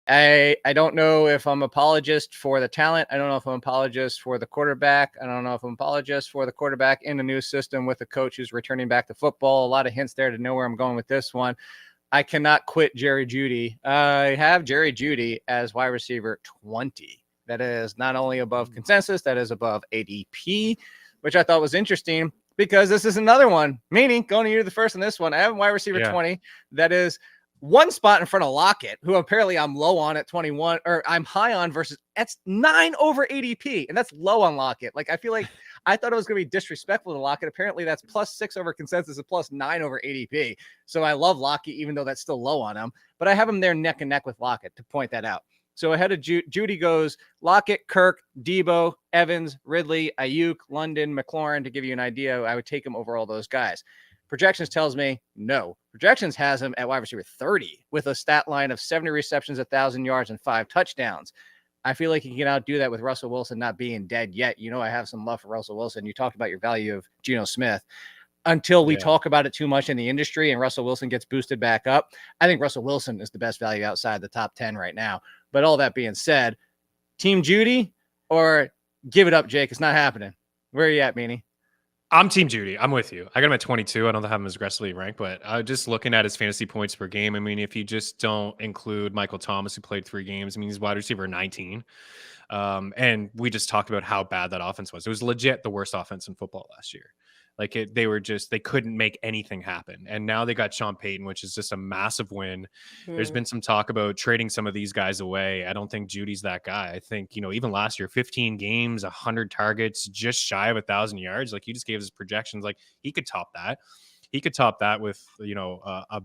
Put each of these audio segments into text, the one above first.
I don't know if I'm apologist for the talent. I don't know if I'm apologist for the quarterback. I don't know if I'm apologist for the quarterback in the new system with the coach who's returning back to football. A lot of hints there to know where I'm going with this one. I cannot quit Jerry Jeudy. I have Jerry Jeudy as wide receiver 20. That is not only above consensus, that is above ADP, which I thought was interesting because this is another one. Meaning, going to you the first on this one, I have wide receiver 20. That is one spot in front of Lockett, who apparently I'm low on at 21, or I'm high on versus that's 9 over ADP, and that's low on Lockett. Like, I feel like I thought it was going to be disrespectful to Lockett. Apparently, that's +6 over consensus and +9 over ADP. So I love Lockett, even though that's still low on him. But I have him there neck and neck with Lockett to point that out. So ahead of Jeudy goes Lockett, Kirk, Debo, Evans, Ridley, Ayuk, London, McLaurin. To give you an idea, I would take him over all those guys. Projections tells me no. Projections has him at wide receiver 30 with a stat line of 70 receptions, 1,000 yards, and 5 touchdowns. I feel like he can outdo that with Russell Wilson not being dead yet. You know, I have some love for Russell Wilson. You talked about your value of Geno Smith. Until we talk about it too much in the industry and Russell Wilson gets boosted back up, I think Russell Wilson is the best value outside the top 10 right now. But all that being said, Team Jeudy or give it up, Jake? It's not happening. Where are you at, Meaney? I'm Team Jeudy. I'm with you. I got him at 22. I don't have him as aggressively ranked, but just looking at his fantasy points per game, I mean, if you just don't include Michael Thomas, who played 3 games, I mean, he's wide receiver 19. And we just talked about how bad that offense was. It was legit the worst offense in football last year. Like they couldn't make anything happen. And now they got Sean Payton, which is just a massive win. There's been some talk about trading some of these guys away. I don't think Judy's that guy. I think, even last year, 15 games, 100 targets, just shy of 1,000 yards. Like, he just gave his projections. Like, he could top that. He could top that with, a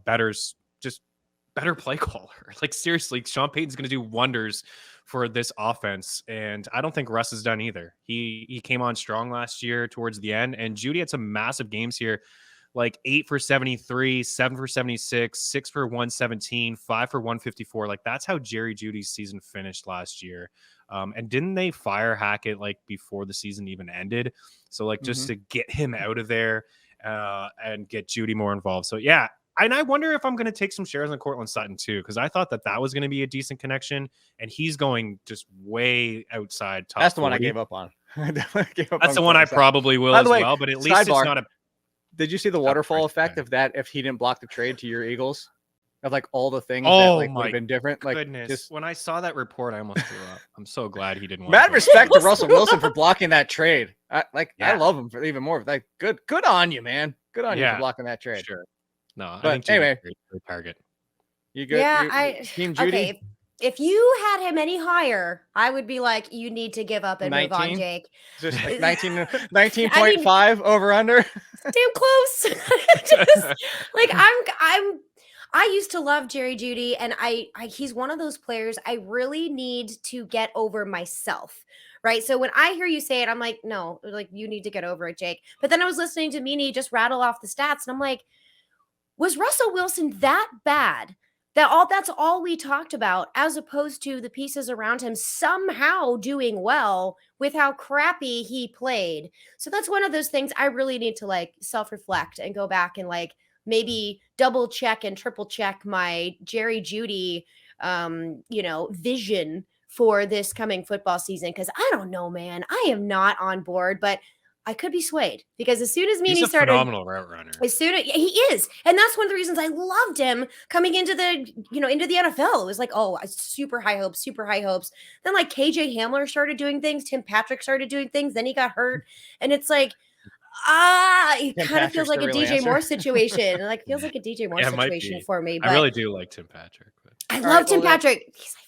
better play caller. Like, seriously, Sean Payton's going to do wonders for this offense, and I don't think Russ is done either. He came on strong last year towards the end, and Jeudy had some massive games here, like 8 for 73, 7 for 76, 6 for 117, 5 for 154. Like, that's how Jerry Jeudy's season finished last year. And didn't they fire Hackett like before the season even ended? So like just to get him out of there and get Jeudy more involved. So yeah. And I wonder if I'm going to take some shares on Courtland Sutton too, because I thought that was going to be a decent connection, and he's going just way outside top. That's the 40. one I gave up on. That's the one I probably will as well, but at least it's not a. Did you see the waterfall effect of that if he didn't block the trade to your Eagles? Of like all the things that like would have been different. Goodness. Like, when I saw that report, I almost threw up. I'm so glad he didn't want Mad respect to Russell Wilson for blocking that trade. I love him for even more. Like good on you, man. Good on you for blocking that trade. Sure. No, but I think anyway, target. You good? Yeah, Team Jeudy. Okay. If you had him any higher, I would be like, you need to give up and 19? move on, Jake. Just like 19.5 over under. Damn close. Just like I used to love Jerry Jeudy, and he's one of those players I really need to get over myself. Right. So when I hear you say it, I'm like, no, like you need to get over it, Jake. But then I was listening to Meaney just rattle off the stats, and I'm like, was Russell Wilson that bad that's all we talked about, as opposed to the pieces around him somehow doing well with how crappy he played? So that's one of those things I really need to like self-reflect and go back and like maybe double check and triple check my Jerry Jeudy, vision for this coming football season. Cause I don't know, man, I am not on board, but I could be swayed because as soon as Meaney started, phenomenal route runner. He is, and that's one of the reasons I loved him coming into the NFL. It was like, super high hopes. Then like KJ Hamler started doing things, Tim Patrick started doing things, then he got hurt, and it's like, it kind of feels like a DJ Moore situation. Like feels like a DJ Moore situation for me. But I really do like Tim Patrick. I love Tim Patrick. He's my